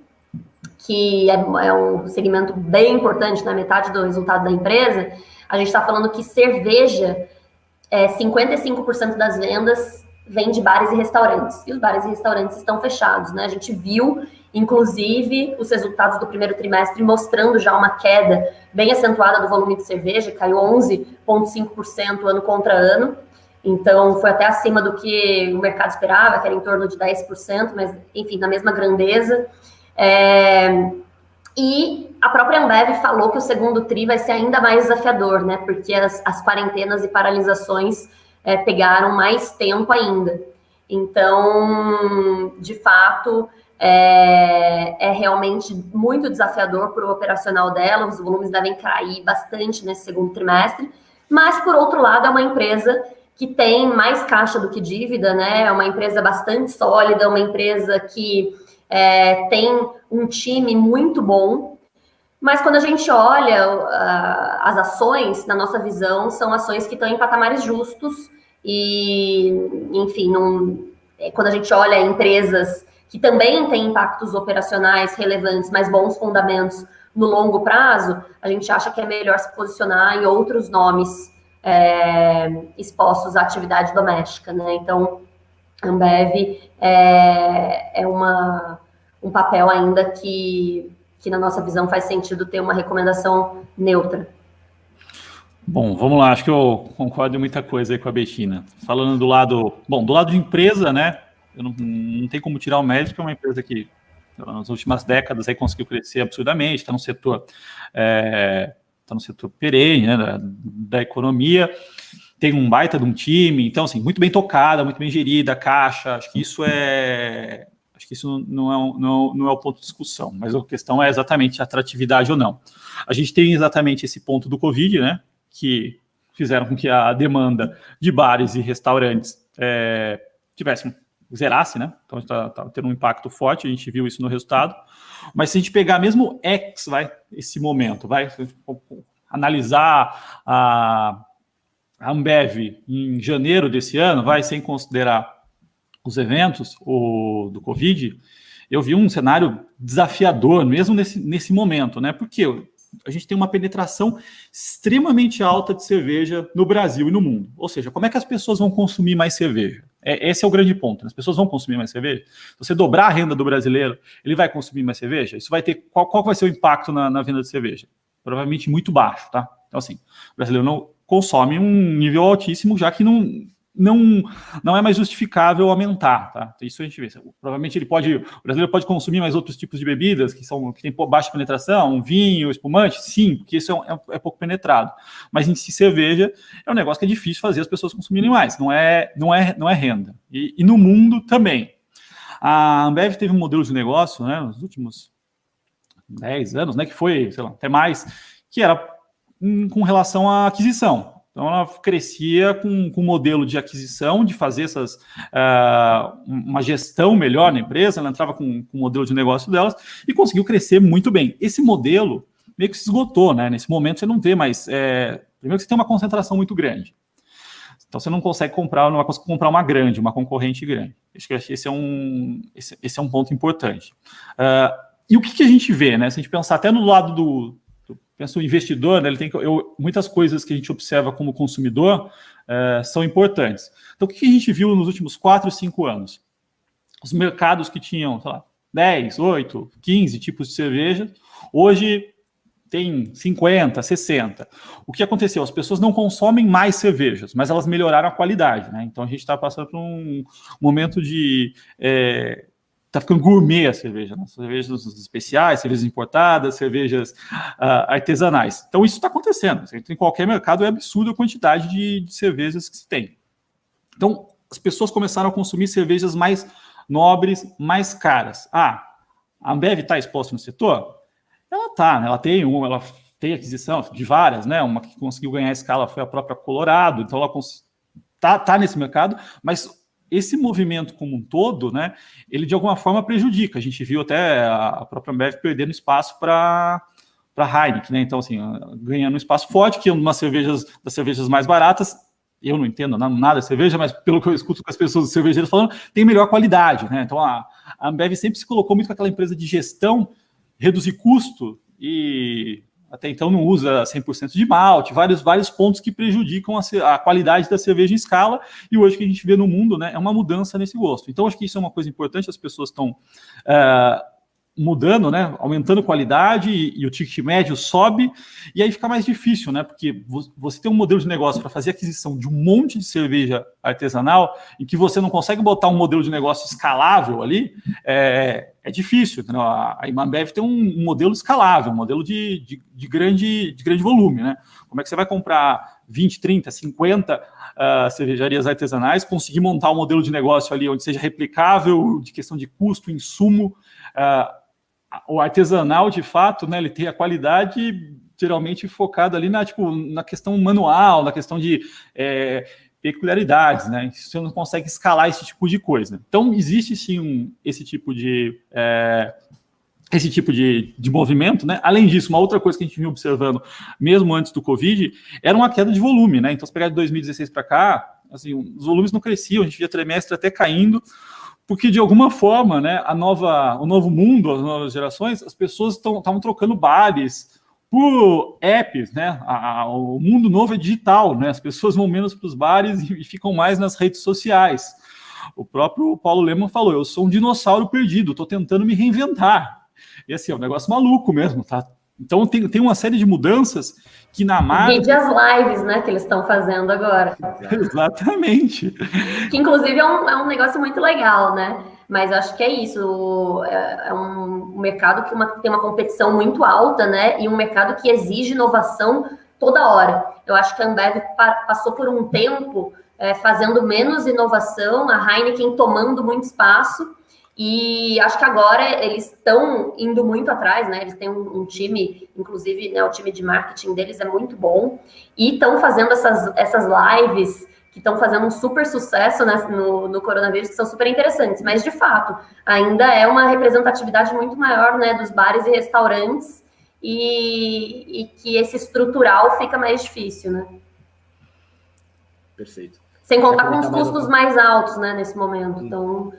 que é um segmento bem importante, né, metade do resultado da empresa, a gente está falando que cerveja, 55% das vendas vem de bares e restaurantes. E os bares e restaurantes estão fechados, né? A gente viu, inclusive, os resultados do primeiro trimestre mostrando já uma queda bem acentuada do volume de cerveja, caiu 11,5% ano contra ano. Então, foi até acima do que o mercado esperava, que era em torno de 10%, mas, enfim, na mesma grandeza. E a própria Ambev falou que o segundo tri vai ser ainda mais desafiador, né? Porque as quarentenas e paralisações pegaram mais tempo ainda. Então, de fato, é realmente muito desafiador para o operacional dela. Os volumes devem cair bastante nesse segundo trimestre. Mas, por outro lado, é uma empresa que tem mais caixa do que dívida, né? É uma empresa bastante sólida, uma empresa que tem um time muito bom, mas quando a gente olha as ações, na nossa visão, são ações que estão em patamares justos e, enfim, quando a gente olha empresas que também têm impactos operacionais relevantes, mas bons fundamentos no longo prazo, a gente acha que é melhor se posicionar em outros nomes expostos à atividade doméstica, né? Então, Ambev é um papel ainda que, na nossa visão, faz sentido ter uma recomendação neutra. Bom, vamos lá, acho que eu concordo em muita coisa aí com a Bettina. Falando do lado de empresa, né, eu não tem como tirar o mérito, que é uma empresa que nas últimas décadas aí conseguiu crescer absurdamente, está no setor perene, né, da economia, tem um baita de um time, então, assim, muito bem tocada, muito bem gerida, caixa, acho que isso não é o ponto de discussão, mas a questão é exatamente a atratividade ou não. A gente tem exatamente esse ponto do Covid, né, que fizeram com que a demanda de bares e restaurantes zerasse, né, então está tendo um impacto forte, a gente viu isso no resultado, mas se a gente pegar mesmo esse momento, analisar a Ambev em janeiro desse ano, sem considerar os eventos do Covid, eu vi um cenário desafiador, mesmo nesse momento, né? Porque a gente tem uma penetração extremamente alta de cerveja no Brasil e no mundo. Ou seja, como é que as pessoas vão consumir mais cerveja? Esse é o grande ponto, né? As pessoas vão consumir mais cerveja? Se você dobrar a renda do brasileiro, ele vai consumir mais cerveja? Isso vai ter... Qual vai ser o impacto na venda de cerveja? Provavelmente muito baixo, tá? Então, assim, o brasileiro não consome um nível altíssimo, já que não é mais justificável aumentar, tá? Isso a gente vê. Provavelmente o brasileiro pode consumir mais outros tipos de bebidas que tem baixa penetração, um vinho, espumante, sim, porque isso é pouco penetrado. Mas em si, cerveja é um negócio que é difícil fazer as pessoas consumirem mais, não é renda. E no mundo também. A Ambev teve um modelo de negócio, né, nos últimos 10 anos, né, que foi, sei lá, até mais, que era com relação à aquisição. Então, ela crescia com um modelo de aquisição, de fazer uma gestão melhor na empresa, ela entrava com o modelo de negócio delas e conseguiu crescer muito bem. Esse modelo meio que se esgotou, né? Nesse momento você não vê mais... primeiro que você tem uma concentração muito grande. Então você não consegue comprar, não vai conseguir comprar uma concorrente grande. Acho que esse é um ponto importante. E o que a gente vê, né? Se a gente pensar até no lado pensa o investidor, né, ele tem muitas coisas que a gente observa como consumidor são importantes. Então, o que a gente viu nos últimos 4, 5 anos? Os mercados que tinham, sei lá, 10, 8, 15 tipos de cerveja, hoje tem 50, 60. O que aconteceu? As pessoas não consomem mais cervejas, mas elas melhoraram a qualidade, né? Então, a gente está passando por um momento de... Está ficando gourmet a cerveja, né? Cervejas especiais, cervejas importadas, cervejas artesanais. Então, isso está acontecendo. Em qualquer mercado é absurda a quantidade de cervejas que se tem. Então, as pessoas começaram a consumir cervejas mais nobres, mais caras. A Ambev está exposta no setor? Ela está, né? Ela tem aquisição de várias, né? Uma que conseguiu ganhar escala foi a própria Colorado, então ela está nesse mercado, mas esse movimento como um todo, né, ele de alguma forma prejudica. A gente viu até a própria Ambev perdendo espaço para Heineken, né? Então, assim, ganhando um espaço forte, que é uma das cervejas mais baratas. Eu não entendo nada de cerveja, mas pelo que eu escuto com as pessoas cervejeiras falando, tem melhor qualidade, né? Então, a Ambev sempre se colocou muito com aquela empresa de gestão, reduzir custo e... Até então não usa 100% de malte, vários pontos que prejudicam a qualidade da cerveja em escala, e hoje que a gente vê no mundo, né, é uma mudança nesse gosto. Então, acho que isso é uma coisa importante, as pessoas estão mudando, né, aumentando qualidade e o ticket médio sobe, e aí fica mais difícil, né, porque você tem um modelo de negócio para fazer aquisição de um monte de cerveja artesanal em que você não consegue botar um modelo de negócio escalável ali, é difícil. Né? A Ambev tem um modelo escalável, um modelo de grande volume, né? Como é que você vai comprar 20, 30, 50 cervejarias artesanais, conseguir montar um modelo de negócio ali onde seja replicável, de questão de custo, insumo, o artesanal, de fato, né, ele tem a qualidade geralmente focada ali na questão manual, na questão de peculiaridades, né? Você não consegue escalar esse tipo de coisa. Então, existe sim esse tipo de movimento, né? Além disso, uma outra coisa que a gente vinha observando, mesmo antes do Covid, era uma queda de volume, né? Então, se pegar de 2016 para cá, assim, os volumes não cresciam, a gente via trimestre até caindo, porque de alguma forma, né, o novo mundo, as novas gerações, as pessoas estavam trocando bares por apps, né? O mundo novo é digital, né? As pessoas vão menos para os bares e ficam mais nas redes sociais. O próprio Paulo Lemann falou: eu sou um dinossauro perdido, estou tentando me reinventar. E assim, é um negócio maluco mesmo, tá? Então tem uma série de mudanças que na marca... Vídeo as lives, né, que eles estão fazendo agora. Exatamente. Que inclusive é um negócio muito legal, né? Mas eu acho que é isso, é um mercado que tem uma competição muito alta, né? E um mercado que exige inovação toda hora. Eu acho que a Ambev passou por um tempo fazendo menos inovação, a Heineken tomando muito espaço, e acho que agora eles estão indo muito atrás, né? Eles têm um time, inclusive, né, o time de marketing deles é muito bom, e estão fazendo essas lives que estão fazendo um super sucesso, né, no coronavírus, que são super interessantes, mas de fato, ainda é uma representatividade muito maior, né, dos bares e restaurantes, e que esse estrutural fica mais difícil, né? Perfeito. Sem contar com os custos mais altos, né, nesse momento. Então,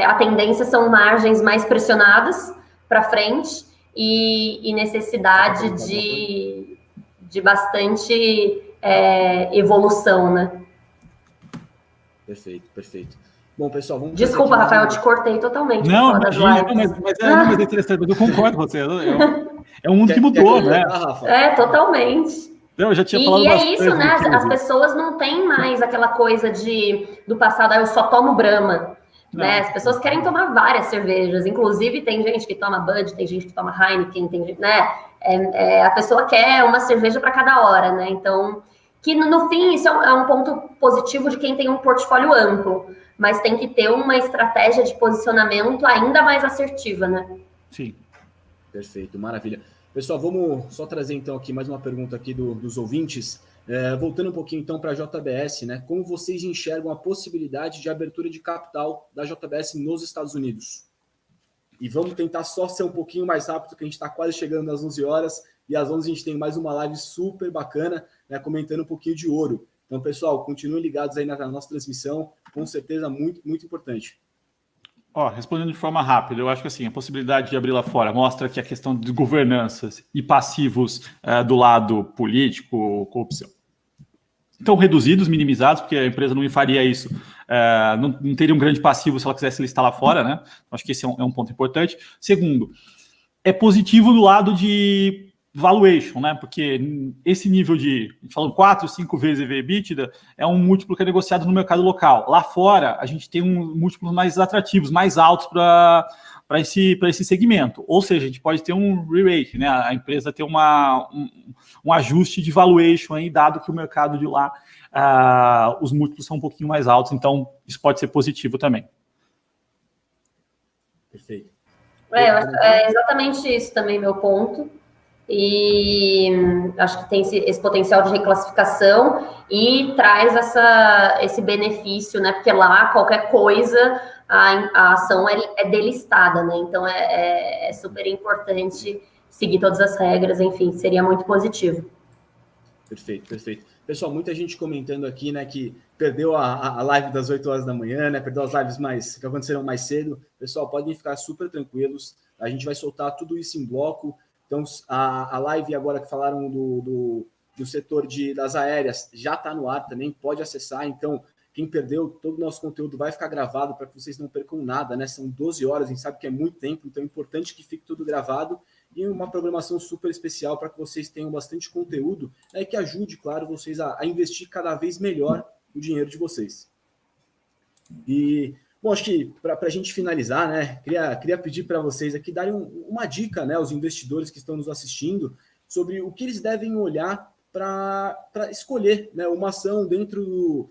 a tendência são margens mais pressionadas para frente e necessidade de bastante evolução, né? Perfeito. Bom, pessoal, vamos... Desculpa, Rafael, eu te cortei totalmente. Não, imagina, mas é interessante, mas eu concordo com você. É um mundo que mudou, né? Totalmente. Eu já tinha falado e é isso, né? As pessoas não têm mais aquela coisa do passado, eu só tomo Brahma. Né? As pessoas querem tomar várias cervejas, inclusive tem gente que toma Bud, tem gente que toma Heineken, tem gente, né? A pessoa quer uma cerveja para cada hora, né? Então, que no fim isso é um ponto positivo de quem tem um portfólio amplo, mas tem que ter uma estratégia de posicionamento ainda mais assertiva, né? Sim. Perfeito, maravilha. Pessoal, vamos só trazer então aqui mais uma pergunta aqui dos ouvintes. Voltando um pouquinho então para a JBS, né? Como vocês enxergam a possibilidade de abertura de capital da JBS nos Estados Unidos? E vamos tentar só ser um pouquinho mais rápido, porque a gente está quase chegando nas 11 horas, e às 11 a gente tem mais uma live super bacana, né, comentando um pouquinho de ouro. Então, pessoal, continuem ligados aí na nossa transmissão, com certeza muito, muito importante. Respondendo de forma rápida, eu acho que assim, a possibilidade de abrir lá fora mostra que a questão de governanças e passivos do lado político, corrupção, estão reduzidos, minimizados, porque a empresa não faria isso, não teria um grande passivo se ela quisesse listar lá fora, né? Acho que esse é um ponto importante. Segundo, é positivo do lado de valuation, né? Porque esse nível de, a gente falou 4, 5 vezes EV/EBITDA, é um múltiplo que é negociado no mercado local. Lá fora, a gente tem múltiplos mais atrativos, mais altos para esse segmento. Ou seja, a gente pode ter um re-rate, né? A empresa ter um ajuste de valuation aí, dado que o mercado de lá, os múltiplos são um pouquinho mais altos, então isso pode ser positivo também. Perfeito. É exatamente isso também, meu ponto. E acho que tem esse potencial de reclassificação e traz esse benefício, né? Porque lá qualquer coisa a ação é delistada, né? Então é super importante seguir todas as regras, enfim, seria muito positivo. Perfeito, perfeito. Pessoal, muita gente comentando aqui, né, que perdeu a live das 8 horas da manhã, né? Perdeu as lives que aconteceram mais cedo. Pessoal, podem ficar super tranquilos. A gente vai soltar tudo isso em bloco. Então, a live agora que falaram do setor das aéreas já está no ar também, pode acessar. Então, quem perdeu, todo o nosso conteúdo vai ficar gravado para que vocês não percam nada, né? São 12 horas, a gente sabe que é muito tempo, então é importante que fique tudo gravado e uma programação super especial para que vocês tenham bastante conteúdo, né, e que ajude, claro, vocês a investir cada vez melhor o dinheiro de vocês. E... bom, acho que para a gente finalizar, né, queria pedir para vocês aqui darem uma dica, né, aos investidores que estão nos assistindo, sobre o que eles devem olhar para escolher, né, uma ação dentro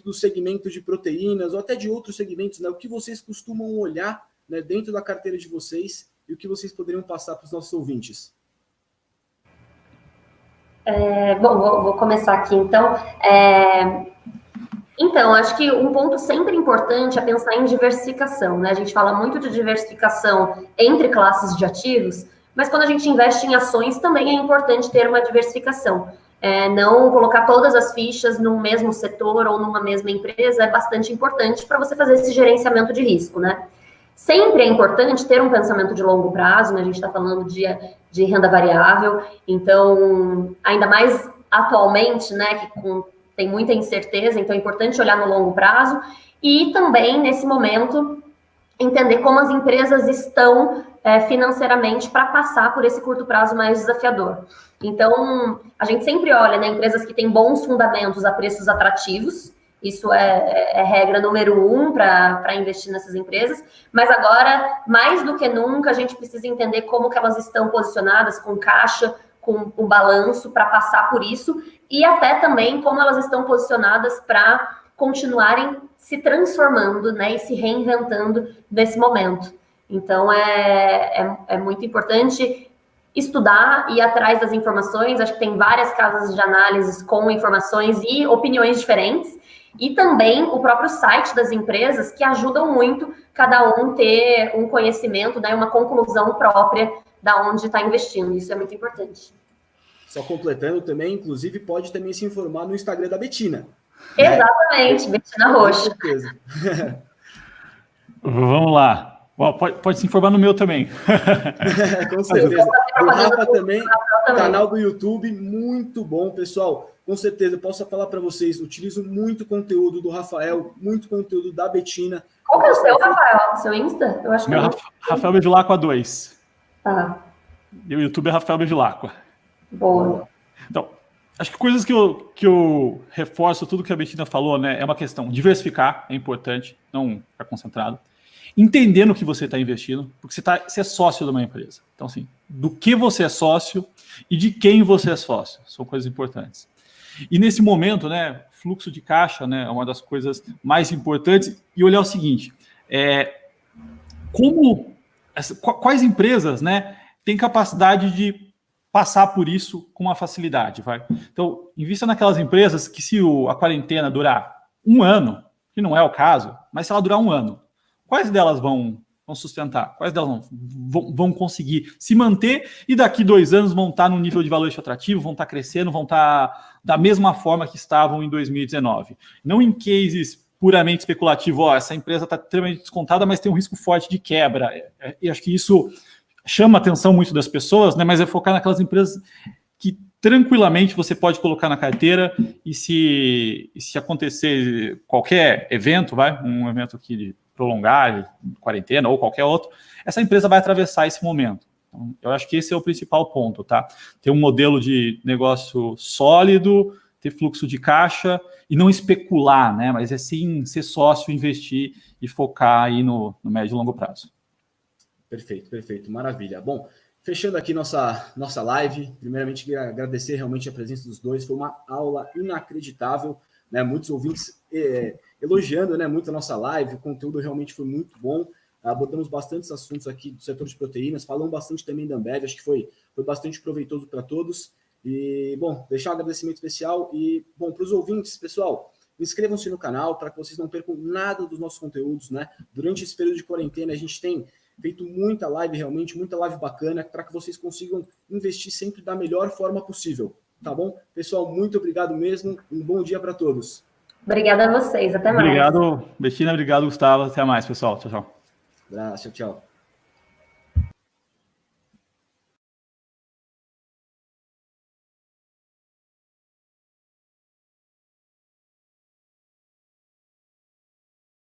do segmento de proteínas ou até de outros segmentos, né, o que vocês costumam olhar, né, dentro da carteira de vocês e o que vocês poderiam passar para os nossos ouvintes. Bom, vou começar aqui, então. Então, acho que um ponto sempre importante é pensar em diversificação, né? A gente fala muito de diversificação entre classes de ativos, mas quando a gente investe em ações, também é importante ter uma diversificação. Não colocar todas as fichas no mesmo setor ou numa mesma empresa é bastante importante para você fazer esse gerenciamento de risco, né? Sempre é importante ter um pensamento de longo prazo, né? A gente está falando de renda variável, então, ainda mais atualmente, né, que tem muita incerteza, então é importante olhar no longo prazo e também, nesse momento, entender como as empresas estão financeiramente para passar por esse curto prazo mais desafiador. Então, a gente sempre olha, né, empresas que têm bons fundamentos a preços atrativos, isso é regra número 1 para investir nessas empresas, mas agora, mais do que nunca, a gente precisa entender como que elas estão posicionadas com caixa, com o balanço para passar por isso, e até também como elas estão posicionadas para continuarem se transformando, né, e se reinventando nesse momento. Então, é muito importante estudar e ir atrás das informações. Acho que tem várias casas de análise com informações e opiniões diferentes, e também o próprio site das empresas, que ajudam muito cada um ter um conhecimento, né, uma conclusão própria da onde está investindo. Isso é muito importante. Só completando também, inclusive, pode também se informar no Instagram da Betina. Exatamente, né? Betina Rocha. Com certeza. Vamos lá. Bom, pode se informar no meu também. Com certeza. O Rafa também, canal do YouTube, muito bom, pessoal. Com certeza, posso falar para vocês, utilizo muito conteúdo do Rafael, muito conteúdo da Betina. Qual que é o seu, Rafael? Seu Insta? Eu acho que meu Rafael Bevilacqua 2. Tá. E o YouTube é Rafael Bevilacqua. Boa. Então, acho que coisas que eu reforço tudo que a Betina falou, né? É uma questão, diversificar é importante, não ficar concentrado. Entender no que você está investindo, porque você é sócio de uma empresa. Então, assim, do que você é sócio e de quem você é sócio. São coisas importantes. E nesse momento, né, fluxo de caixa, né, é uma das coisas mais importantes. E olhar o seguinte, quais empresas, né, têm capacidade de passar por isso com uma facilidade, vai? Então, invista naquelas empresas que, se a quarentena durar 1 ano, que não é o caso, mas se ela durar 1 ano, quais delas vão vão sustentar? Quais delas vão conseguir se manter e daqui 2 anos vão estar num nível de valuation atrativo, vão estar crescendo, vão estar da mesma forma que estavam em 2019. Não em cases puramente especulativo, essa empresa está extremamente descontada, mas tem um risco forte de quebra. E acho que isso chama a atenção muito das pessoas, né? Mas é focar naquelas empresas que tranquilamente você pode colocar na carteira e se acontecer qualquer evento, um evento aqui de prolongar, quarentena ou qualquer outro, essa empresa vai atravessar esse momento. Então, eu acho que esse é o principal ponto, tá? Ter um modelo de negócio sólido, ter fluxo de caixa e não especular, né? Mas é sim ser sócio, investir e focar aí no médio e longo prazo. Perfeito, maravilha. Bom, fechando aqui nossa live, primeiramente queria agradecer realmente a presença dos dois, foi uma aula inacreditável, né? Muitos ouvintes elogiando, né, muito a nossa live, o conteúdo realmente foi muito bom, abordamos bastantes assuntos aqui do setor de proteínas, falamos bastante também da Ambev, acho que foi bastante proveitoso para todos, e, bom, deixar um agradecimento especial, e, bom, para os ouvintes, pessoal, inscrevam-se no canal para que vocês não percam nada dos nossos conteúdos, né? Durante esse período de quarentena, a gente tem feito muita live, realmente, muita live bacana, para que vocês consigam investir sempre da melhor forma possível, tá bom? Pessoal, muito obrigado mesmo, um bom dia para todos. Obrigada a vocês, até mais. Obrigado, Bettina, obrigado, Gustavo, até mais, pessoal, tchau. Abraço, tchau.